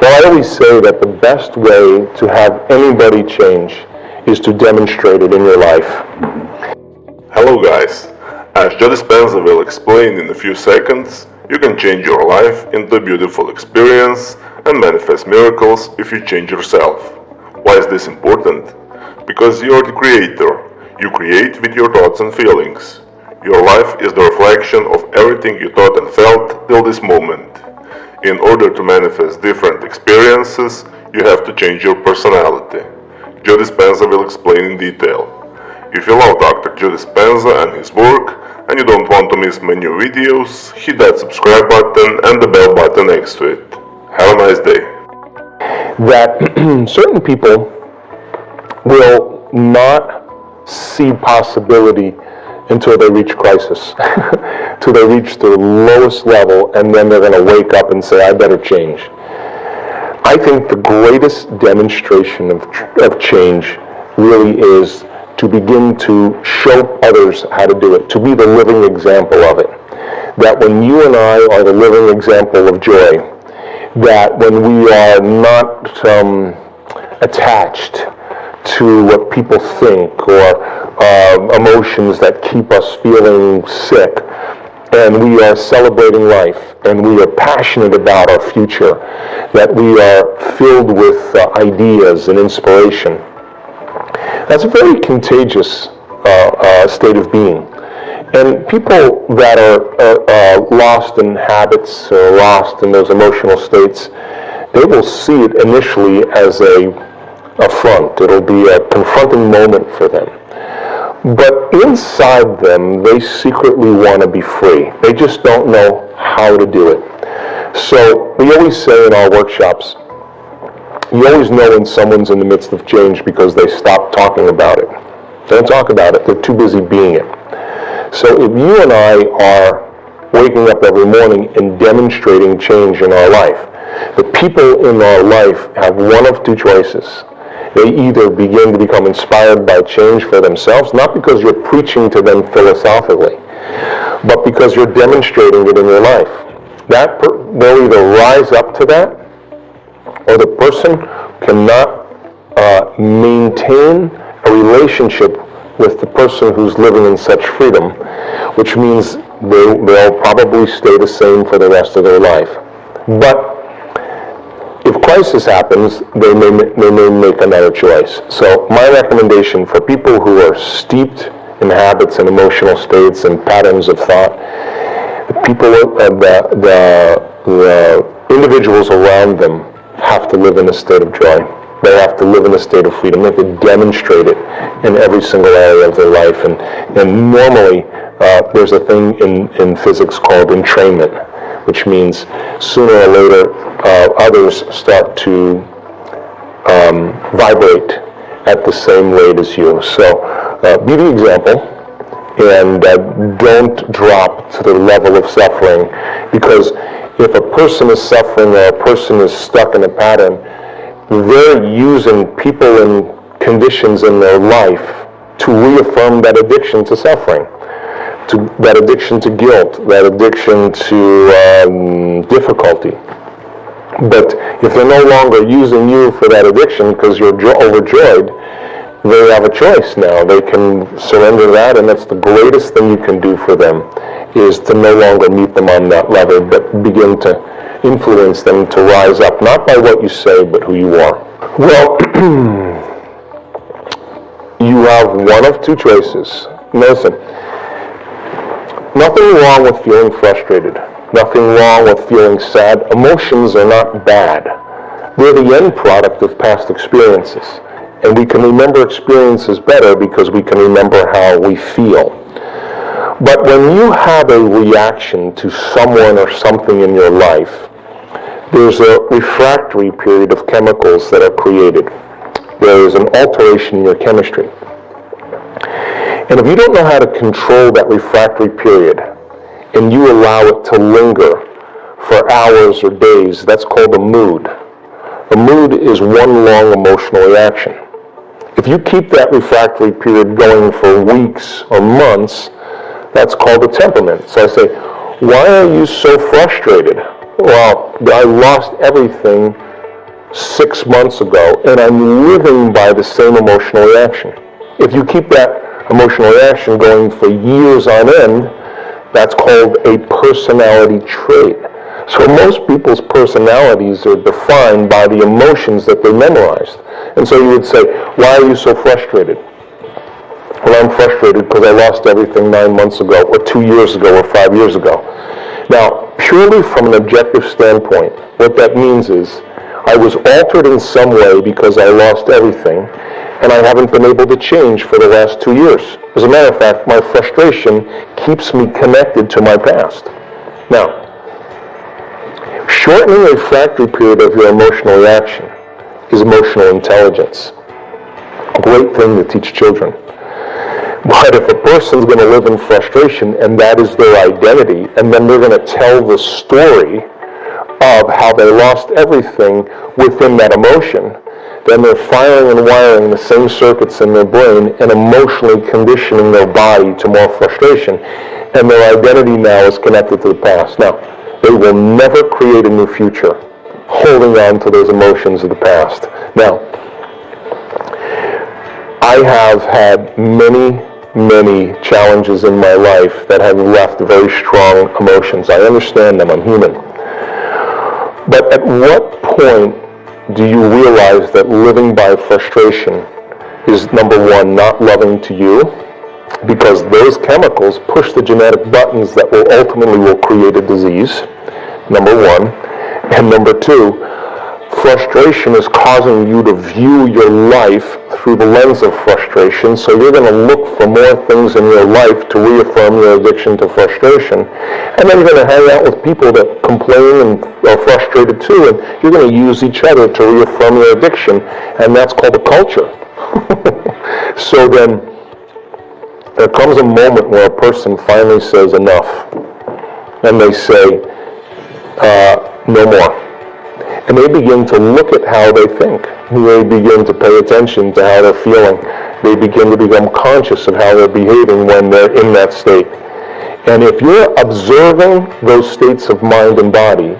Well, I always say that the best way to have anybody change is to demonstrate it in your life. Hello guys, as Joe Dispenza will explain in a few seconds, you can change your life into a beautiful experience and manifest miracles if you change yourself. Why is this important? Because you're the creator. You create with your thoughts and feelings. Your life is the reflection of everything you thought and felt till this moment. In order to manifest different experiences, you have to change your personality. Joe Dispenza will explain in detail. If you love Dr. Joe Dispenza and his work, and you don't want to miss my new videos, hit that subscribe button and the bell button next to it. Have a nice day. That certain people will not see possibility until they reach crisis, till they reach the lowest level, and then they're going to wake up and say, I better change. I think the greatest demonstration of change really is to begin to show others how to do it, to be the living example of it. That when you and I are the living example of joy, that when we are not attached to what people think or emotions that keep us feeling sick, and we are celebrating life, and we are passionate about our future, that we are filled with ideas and inspiration. That's a very contagious state of being. And people that are lost in habits or lost in those emotional states, they will see it initially as a affront. It'll be a confronting moment for them. But inside them, they secretly want to be free. They just don't know how to do it. So we always say in our workshops, you always know when someone's in the midst of change because they stop talking about it. They don't talk about it. They're too busy being it. So if you and I are waking up every morning and demonstrating change in our life, the people in our life have one of two choices. They either begin to become inspired by change for themselves, not because you're preaching to them philosophically, but because you're demonstrating it in your life. They'll either rise up to that, or the person cannot maintain a relationship with the person who's living in such freedom, which means they'll probably stay the same for the rest of their life. But if crisis happens, they may make another choice. So my recommendation for people who are steeped in habits and emotional states and patterns of thought, the individuals around them have to live in a state of joy. They have to live in a state of freedom. They have to demonstrate it in every single area of their life. And normally, there's a thing in physics called entrainment, which means sooner or later, others start to vibrate at the same rate as you. So be the example, and don't drop to the level of suffering, because if a person is suffering or a person is stuck in a pattern, they're using people and conditions in their life to reaffirm that addiction to suffering, to that addiction to guilt, that addiction to difficulty. But if they're no longer using you for that addiction because you're overjoyed, they have a choice now. They can surrender that, and that's the greatest thing you can do for them, is to no longer meet them on that level, but begin to influence them to rise up, not by what you say, but who you are. Well, you have one of two choices. Listen, nothing wrong with feeling frustrated. Nothing wrong with feeling sad. Emotions are not bad. They're the end product of past experiences. And we can remember experiences better because we can remember how we feel. But when you have a reaction to someone or something in your life, there's a refractory period of chemicals that are created. There is an alteration in your chemistry. And if you don't know how to control that refractory period, and you allow it to linger for hours or days, that's called a mood. A mood is one long emotional reaction. If you keep that refractory period going for weeks or months, that's called a temperament. So I say, why are you so frustrated? Well, I lost everything 6 months ago, and I'm living by the same emotional reaction. If you keep that emotional reaction going for years on end, that's called a personality trait. So most people's personalities are defined by the emotions that they memorized. And so you would say, why are you so frustrated? Well, I'm frustrated because I lost everything 9 months ago, or 2 years ago, or 5 years ago. Now, purely from an objective standpoint, what that means is I was altered in some way because I lost everything, and I haven't been able to change for the last 2 years. As a matter of fact, my frustration keeps me connected to my past. Now, shortening a refractory period of your emotional reaction is emotional intelligence. A great thing to teach children. But if a person's going to live in frustration and that is their identity, and then they're going to tell the story of how they lost everything within that emotion, then they're firing and wiring the same circuits in their brain and emotionally conditioning their body to more frustration. And their identity now is connected to the past. Now, they will never create a new future holding on to those emotions of the past. Now, I have had many challenges in my life that have left very strong emotions. I understand them. I'm human. But at what point do you realize that living by frustration is, number one, not loving to you? Because those chemicals push the genetic buttons that will ultimately create a disease, number one. And number two, frustration is causing you to view your life through the lens of frustration, so you're going to look for more things in your life to reaffirm your addiction to frustration. And then you're going to hang out with people that complain and are frustrated too, and you're going to use each other to reaffirm your addiction, and that's called a culture. So then, there comes a moment where a person finally says enough, and they say, no more. And they begin to look at how they think. They begin to pay attention to how they're feeling. They begin to become conscious of how they're behaving when they're in that state. And if you're observing those states of mind and body,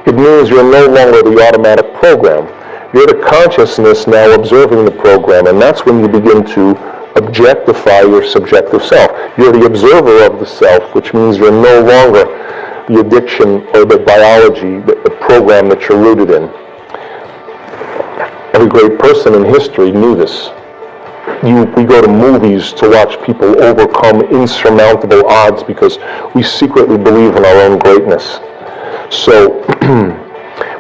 it means you're no longer the automatic program. You're the consciousness now observing the program, and that's when you begin to objectify your subjective self. You're the observer of the self, which means you're no longer the addiction or the biology, the program that you're rooted in. Every great person in history knew this. We go to movies to watch people overcome insurmountable odds because we secretly believe in our own greatness. So,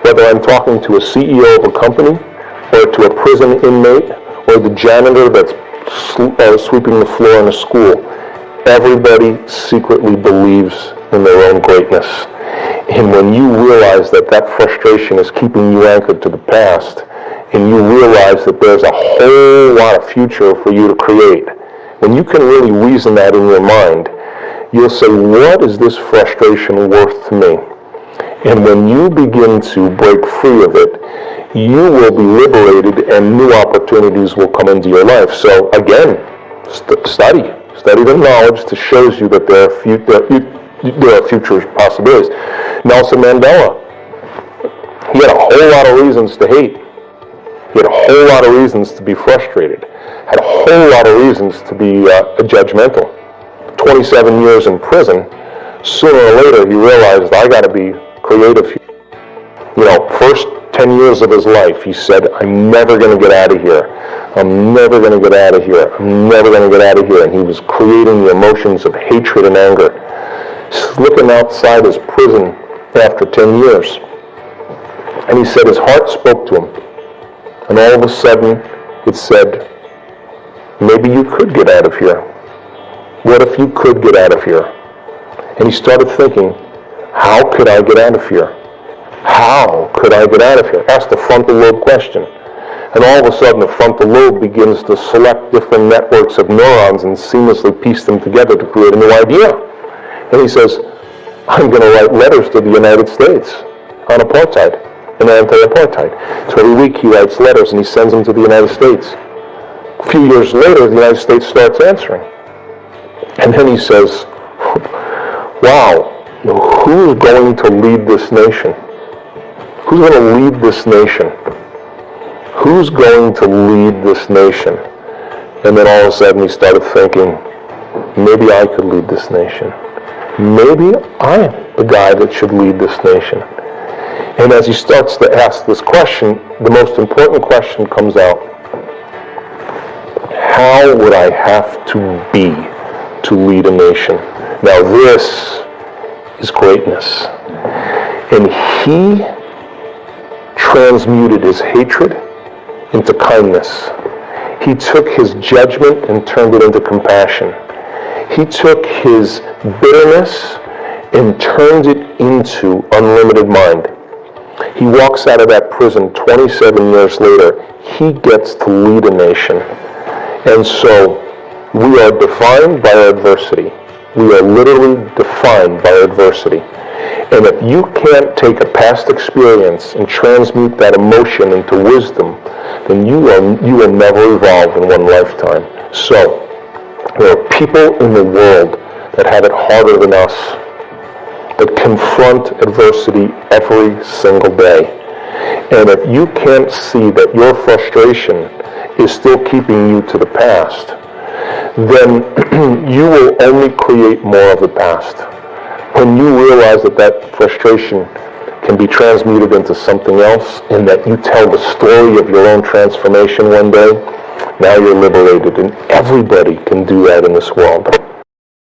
whether I'm talking to a CEO of a company, or to a prison inmate, or the janitor that's sweeping the floor in a school, everybody secretly believes in their own greatness. And when you realize that that frustration is keeping you anchored to the past, and you realize that there's a whole lot of future for you to create, when you can really reason that in your mind, you'll say, what is this frustration worth to me? And when you begin to break free of it, you will be liberated and new opportunities will come into your life. So again, study the knowledge that shows you that there are future possibilities. Nelson Mandela, he had a whole lot of reasons to hate. He had a whole lot of reasons to be frustrated. Had a whole lot of reasons to be judgmental. 27 years in prison, sooner or later he realized, I got to be creative here. First 10 years of his life, he said, I'm never going to get out of here. I'm never going to get out of here. I'm never going to get out of here. And he was creating the emotions of hatred and anger. He's looking outside his prison after 10 years. And he said his heart spoke to him. And all of a sudden, it said, maybe you could get out of here. What if you could get out of here? And he started thinking, how could I get out of here? How could I get out of here? That's the frontal lobe question. And all of a sudden, the frontal lobe begins to select different networks of neurons and seamlessly piece them together to create a new idea. And he says, I'm going to write letters to the United States on apartheid and anti-apartheid. So every week he writes letters and he sends them to the United States. A few years later, the United States starts answering. And then he says, wow, who's going to lead this nation? Who's going to lead this nation? Who's going to lead this nation? And then all of a sudden he started thinking, maybe I could lead this nation. Maybe I am the guy that should lead this nation. And as he starts to ask this question, the most important question comes out. How would I have to be to lead a nation? Now this is greatness. And he transmuted his hatred into kindness. He took his judgment and turned it into compassion. He took his bitterness and turned it into unlimited mind. He walks out of that prison 27 years later. He gets to lead a nation. And so we are defined by our adversity. We are literally defined by adversity. And if you can't take a past experience and transmute that emotion into wisdom, then you will never evolve in one lifetime. So, there are people in the world that have it harder than us, that confront adversity every single day. And if you can't see that your frustration is still keeping you to the past, then you will only create more of the past. When you realize that that frustration can be transmuted into something else, and that you tell the story of your own transformation one day, now you're liberated, and everybody can do that in this world.